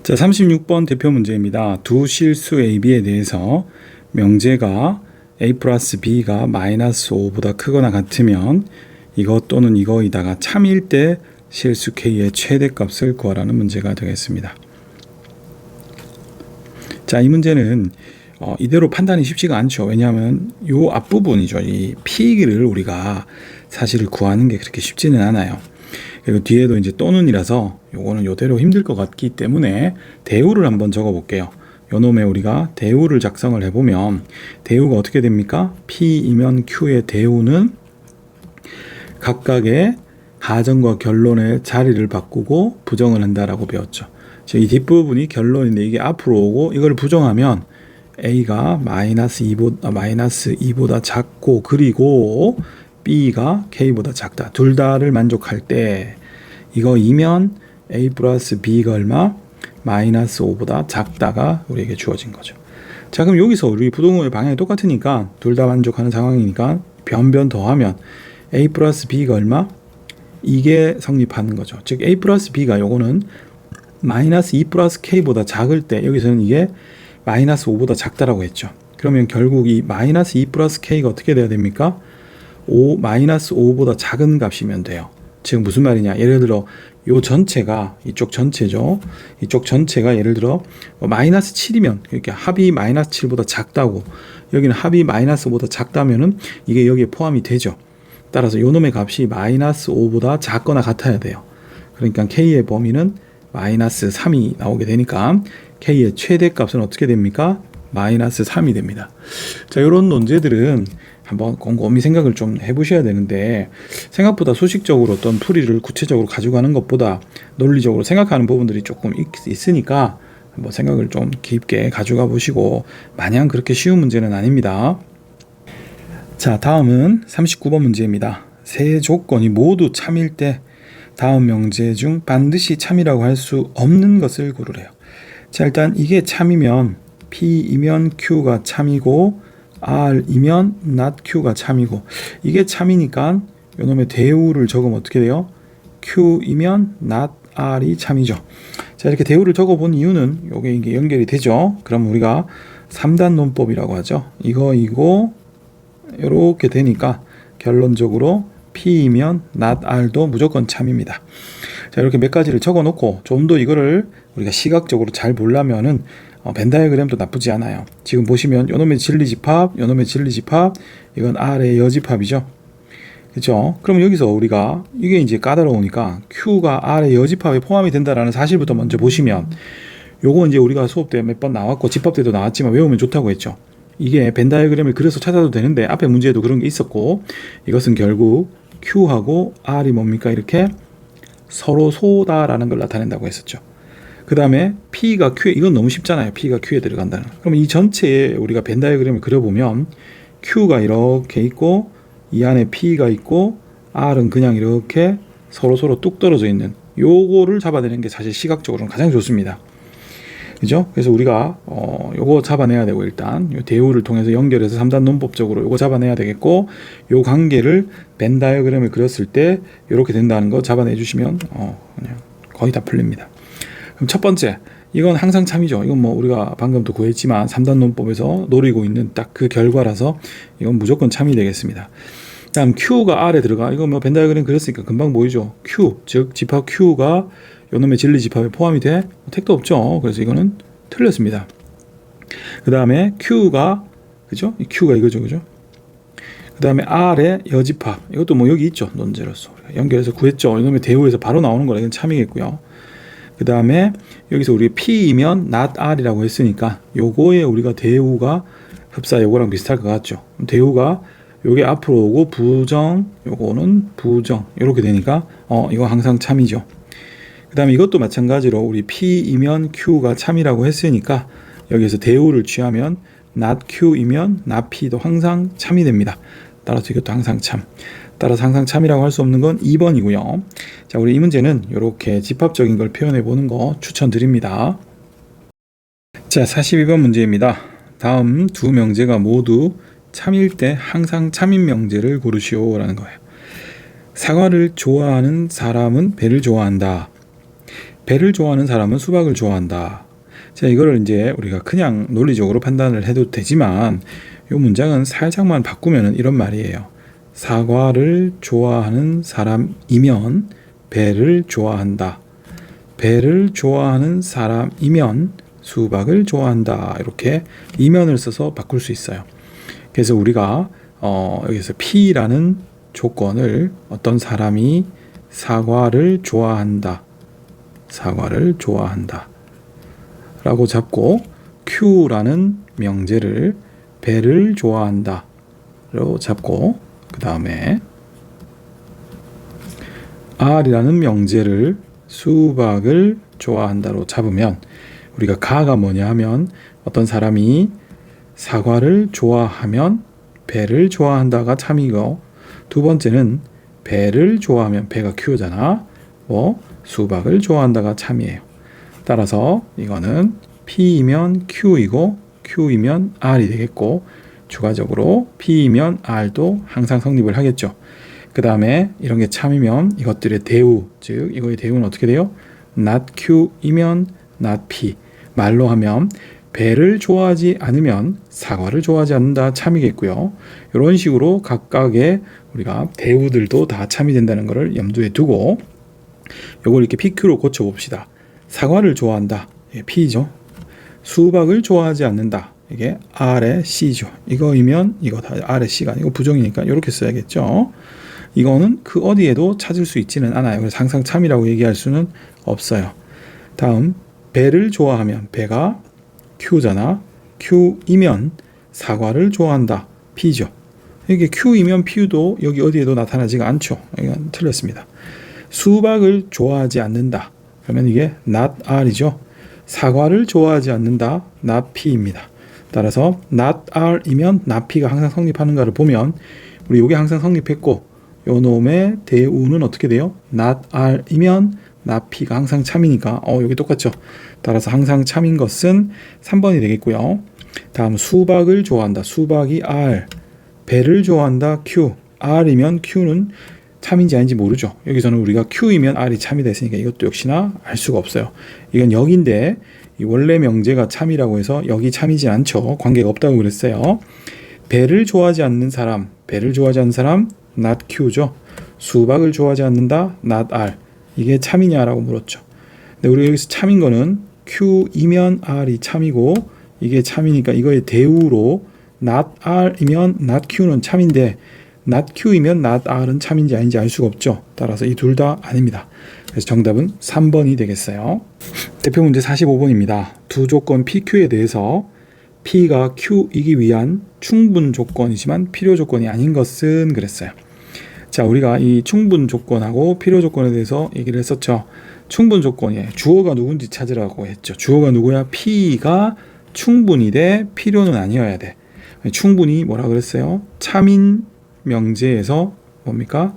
자, 36번 대표 문제입니다. 두 실수 A, B에 대해서 명제가 A 플러스 B가 마이너스 5보다 크거나 같으면 이거 또는 이거이다가 참일 때 실수 K의 최대값을 구하라는 문제가 되겠습니다. 자, 이 문제는 이대로 판단이 쉽지가 않죠. 왜냐하면 이 앞부분이죠. 이 P를 우리가 사실을 구하는 게 그렇게 쉽지는 않아요. 그리고 뒤에도 이제 또는이라서 요거는 요대로 힘들 것 같기 때문에 대우를 한번 적어 볼게요. 요 놈에 우리가 대우를 작성을 해보면 대우가 어떻게 됩니까? P이면 Q의 대우는 각각의 가정과 결론의 자리를 바꾸고 부정을 한다라고 배웠죠. 이 뒷부분이 결론인데 이게 앞으로 오고 이걸 부정하면 A가 마이너스 2보다 작고 그리고 B가 K보다 작다. 둘 다를 만족할 때 이거 이면 A 플러스 B가 얼마? 마이너스 5보다 작다가 우리에게 주어진 거죠. 자, 그럼 여기서 우리 부동호의 방향이 똑같으니까 둘 다 만족하는 상황이니까 변변 더하면 A 플러스 B가 얼마? 이게 성립하는 거죠. 즉 A 플러스 B가 요거는 마이너스 2 플러스 K보다 작을 때 여기서는 이게 마이너스 5보다 작다라고 했죠. 그러면 결국 이 마이너스 2 플러스 K가 어떻게 돼야 됩니까? 마이너스 5보다 작은 값이면 돼요. 지금 무슨 말이냐? 예를 들어 요 전체가 이쪽 전체죠. 이쪽 전체가 예를 들어 마이너스 7이면 그러니까 합이 마이너스 7보다 작다고 여기는 합이 마이너스 5보다 작다면은 이게 여기에 포함이 되죠. 따라서 요 놈의 값이 마이너스 5보다 작거나 같아야 돼요. 그러니까 K의 범위는 마이너스 3이 나오게 되니까 K의 최대값은 어떻게 됩니까? 마이너스 3이 됩니다. 자, 이런 논제들은 한번 곰곰이 생각을 좀 해보셔야 되는데 생각보다 수식적으로 어떤 풀이를 구체적으로 가져가는 것보다 논리적으로 생각하는 부분들이 조금 있으니까 한번 생각을 좀 깊게 가져가 보시고 마냥 그렇게 쉬운 문제는 아닙니다. 자, 다음은 39번 문제입니다. 세 조건이 모두 참일 때 다음 명제 중 반드시 참이라고 할 수 없는 것을 고르래요. 자, 일단 이게 참이면 P이면 Q가 참이고 R이면 not Q가 참이고 이게 참이니까 요놈의 대우를 적으면 어떻게 돼요? Q이면 not R이 참이죠. 자, 이렇게 대우를 적어본 이유는 요게 이게 연결이 되죠. 그럼 우리가 3단 논법이라고 하죠. 이거 이렇게 되니까 결론적으로 P이면 not R도 무조건 참입니다. 자, 이렇게 몇 가지를 적어 놓고 좀 더 이거를 우리가 시각적으로 잘 보려면은 벤 다이어그램도 나쁘지 않아요. 지금 보시면 요놈의 진리집합, 요놈의 진리집합, 이건 R의 여집합이죠. 그렇죠? 그럼 여기서 우리가 이게 이제 까다로우니까 Q가 R의 여집합에 포함이 된다라는 사실부터 먼저 보시면 요거 이제 우리가 수업 때 몇 번 나왔고 집합 때도 나왔지만 외우면 좋다고 했죠. 이게 벤 다이어그램을 그려서 찾아도 되는데 앞에 문제에도 그런 게 있었고 이것은 결국 Q하고 R이 뭡니까? 이렇게 서로 소다라는 걸 나타낸다고 했었죠. 그 다음에 P가 Q에 이건 너무 쉽잖아요. P가 Q에 들어간다는. 그럼 이 전체에 우리가 벤 다이어그램을 그려보면 Q가 이렇게 있고 이 안에 P가 있고 R은 그냥 이렇게 서로 뚝 떨어져 있는 요거를 잡아내는 게 사실 시각적으로는 가장 좋습니다. 그죠? 그래서 우리가 요거 잡아내야 되고 일단 요 대우를 통해서 연결해서 3단 논법적으로 요거 잡아내야 되겠고 요 관계를 벤 다이어그램을 그렸을 때 요렇게 된다는 거 잡아내 주시면 그냥 거의 다 풀립니다. 그럼 첫 번째, 이건 항상 참이죠. 이건 뭐 우리가 방금도 구했지만 3단 논법에서 노리고 있는 딱 그 결과라서 이건 무조건 참이 되겠습니다. 다음 Q가 R에 들어가. 이거 뭐 벤 다이어그램 그렸으니까 금방 보이죠. Q, 즉 집합 Q가 요놈의 진리 집합에 포함이 돼? 택도 없죠. 그래서 이거는 틀렸습니다. 그 다음에 Q가 그죠? Q가 이거죠, 그죠? 그 다음에 R의 여집합. 이것도 뭐 여기 있죠. 논제로서 연결해서 구했죠. 이놈의 대우에서 바로 나오는 거라 이건 참이겠고요. 그 다음에 여기서 우리 P이면 not R이라고 했으니까 요거에 우리가 대우가 흡사 요거랑 비슷할 것 같죠. 대우가 요게 앞으로 오고 부정, 요거는 부정 이렇게 되니까 이거 항상 참이죠. 그 다음에 이것도 마찬가지로 우리 P이면 Q가 참이라고 했으니까 여기서 대우를 취하면 not Q이면 not P도 항상 참이 됩니다. 따라서 이것도 항상 참. 따라서 항상 참이라고 할 수 없는 건 2번이고요. 자, 우리 이 문제는 이렇게 집합적인 걸 표현해 보는 거 추천드립니다. 자, 42번 문제입니다. 다음 두 명제가 모두 참일 때 항상 참인 명제를 고르시오 라는 거예요. 사과를 좋아하는 사람은 배를 좋아한다. 배를 좋아하는 사람은 수박을 좋아한다. 자, 이거를 이제 우리가 그냥 논리적으로 판단을 해도 되지만 이 문장은 살짝만 바꾸면 이런 말이에요. 사과를 좋아하는 사람이면 배를 좋아한다. 배를 좋아하는 사람이면 수박을 좋아한다. 이렇게 이면을 써서 바꿀 수 있어요. 그래서 우리가 여기서 P라는 조건을 어떤 사람이 사과를 좋아한다. 사과를 좋아한다. 라고 잡고 Q라는 명제를 배를 좋아한다. 로 잡고 그 다음에 R이라는 명제를 수박을 좋아한다로 잡으면 우리가 가가 뭐냐 하면 어떤 사람이 사과를 좋아하면 배를 좋아한다가 참이고 두 번째는 배를 좋아하면 배가 Q잖아. 수박을 좋아한다가 참이에요. 따라서 이거는 P이면 Q이고 Q이면 R이 되겠고 추가적으로 P이면 R도 항상 성립을 하겠죠. 그 다음에 이런 게 참이면 이것들의 대우, 즉 이거의 대우는 어떻게 돼요? not Q이면 not P. 말로 하면 배를 좋아하지 않으면 사과를 좋아하지 않는다 참이겠고요. 이런 식으로 각각의 우리가 대우들도 다 참이 된다는 것을 염두에 두고 이걸 이렇게 PQ로 고쳐봅시다. 사과를 좋아한다. 이게 P죠. 수박을 좋아하지 않는다. 이게 R의 C죠. 이거이면 이거 다 R의 C가 아니고 부정이니까 이렇게 써야겠죠. 이거는 그 어디에도 찾을 수 있지는 않아요. 그래서 항상 참이라고 얘기할 수는 없어요. 다음 배를 좋아하면 배가 Q잖아. Q이면 사과를 좋아한다. P죠. 이게 Q이면 P도 여기 어디에도 나타나지가 않죠. 이건 틀렸습니다. 수박을 좋아하지 않는다. 그러면 이게 not R이죠. 사과를 좋아하지 않는다. not P입니다. 따라서 not R이면 not P가 항상 성립하는가를 보면 우리 이게 항상 성립했고 요 놈의 대우는 어떻게 돼요? not R이면 not P가 항상 참이니까 여기 똑같죠. 따라서 항상 참인 것은 3번이 되겠고요. 다음 수박을 좋아한다. 수박이 R. 배를 좋아한다. Q. R이면 Q는 참인지 아닌지 모르죠. 여기서는 우리가 Q이면 R이 참이 됐으니까 이것도 역시나 알 수가 없어요. 이건 역인데 이 원래 명제가 참이라고 해서 역이 참이지 않죠. 관계가 없다고 그랬어요. 배를 좋아하지 않는 사람. 배를 좋아하지 않는 사람 not Q죠. 수박을 좋아하지 않는다. not R. 이게 참이냐라고 물었죠. 근데 우리가 여기서 참인 거는 Q이면 R이 참이고 이게 참이니까 이거의 대우로 not R이면 not Q는 참인데 not Q이면 not R은 참인지 아닌지 알 수가 없죠. 따라서 이 둘 다 아닙니다. 그래서 정답은 3번이 되겠어요. 대표 문제 45번입니다. 두 조건 PQ에 대해서 P가 Q이기 위한 충분 조건이지만 필요 조건이 아닌 것은 그랬어요. 자, 우리가 이 충분 조건하고 필요 조건에 대해서 얘기를 했었죠. 충분 조건이 주어가 누군지 찾으라고 했죠. 주어가 누구야? P가 충분히 돼, 필요는 아니어야 돼. 충분히 뭐라 그랬어요? 참인 명제에서 뭡니까?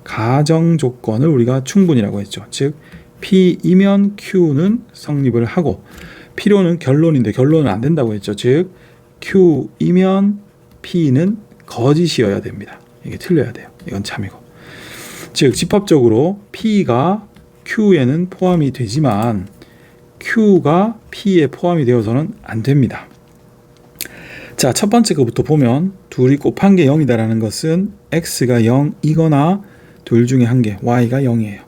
가정 조건을 우리가 충분이라고 했죠. 즉 P이면 Q는 성립을 하고 필요는 결론인데 결론은 안 된다고 했죠. 즉 Q이면 P는 거짓이어야 됩니다. 이게 틀려야 돼요. 이건 참이고. 즉 집합적으로 P가 Q에는 포함이 되지만 Q가 P에 포함이 되어서는 안 됩니다. 자, 첫 번째 거부터 보면 둘이 곱한 게 0이다라는 것은 X가 0이거나 둘 중에 한 개, Y가 0이에요.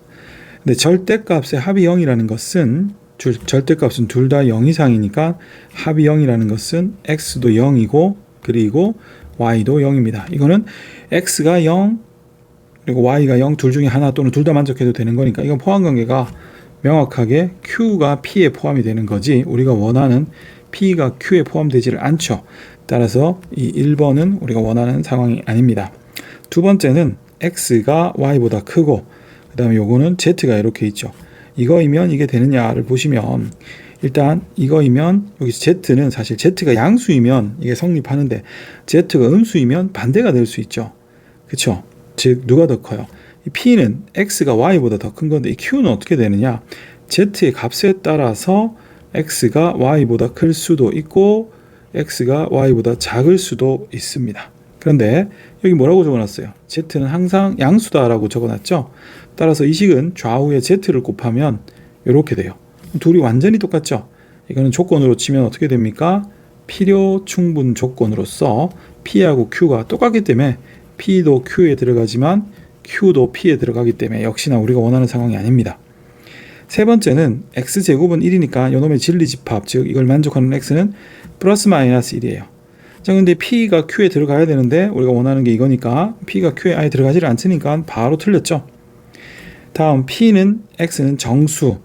근데 절대값의 합이 0이라는 것은 절대값은 둘 다 0 이상이니까 합이 0이라는 것은 X도 0이고 그리고 Y도 0입니다. 이거는 X가 0 그리고 Y가 0 둘 중에 하나 또는 둘 다 만족해도 되는 거니까 이건 포함관계가 명확하게 Q가 P에 포함이 되는 거지 우리가 원하는 P가 Q에 포함되지를 않죠. 따라서 이 1번은 우리가 원하는 상황이 아닙니다. 두 번째는 X가 Y보다 크고 그 다음에 요거는 Z가 이렇게 있죠. 이거이면 이게 되느냐를 보시면 일단 이거이면 여기서 Z는 사실 Z가 양수이면 이게 성립하는데 Z가 음수이면 반대가 될 수 있죠. 그쵸? 즉 누가 더 커요? 이 P는 X가 Y보다 더 큰 건데 이 Q는 어떻게 되느냐? Z의 값에 따라서 X가 Y보다 클 수도 있고 X가 Y보다 작을 수도 있습니다. 그런데 여기 뭐라고 적어놨어요? Z는 항상 양수다라고 적어놨죠. 따라서 이 식은 좌우에 Z를 곱하면 이렇게 돼요. 둘이 완전히 똑같죠. 이거는 조건으로 치면 어떻게 됩니까? 필요 충분 조건으로서 P하고 Q가 똑같기 때문에 P도 Q에 들어가지만 Q도 P에 들어가기 때문에 역시나 우리가 원하는 상황이 아닙니다. 세 번째는 x제곱은 1이니까 이놈의 진리집합, 즉 이걸 만족하는 x는 플러스 마이너스 1이에요. 자, 근데 P가 Q에 들어가야 되는데 우리가 원하는 게 이거니까 P가 Q에 아예 들어가지를 않으니까 바로 틀렸죠. 다음 P는 x는 정수,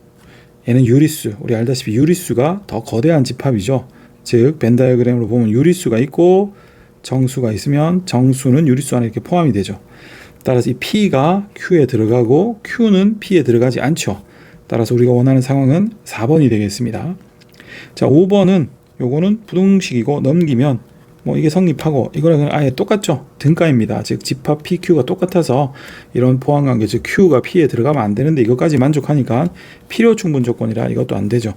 얘는 유리수. 우리 알다시피 유리수가 더 거대한 집합이죠. 즉 벤 다이어그램으로 보면 유리수가 있고 정수가 있으면 정수는 유리수 안에 이렇게 포함이 되죠. 따라서 이 P가 Q에 들어가고 Q는 P에 들어가지 않죠. 따라서 우리가 원하는 상황은 4번이 되겠습니다. 자, 5번은 요거는 부등식이고 넘기면 뭐 이게 성립하고 이거랑 아예 똑같죠. 등가입니다. 즉 집합 PQ가 똑같아서 이런 포함관계, 즉 Q가 P에 들어가면 안 되는데 이것까지 만족하니까 필요 충분 조건이라 이것도 안 되죠.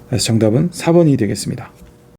그래서 정답은 4번이 되겠습니다.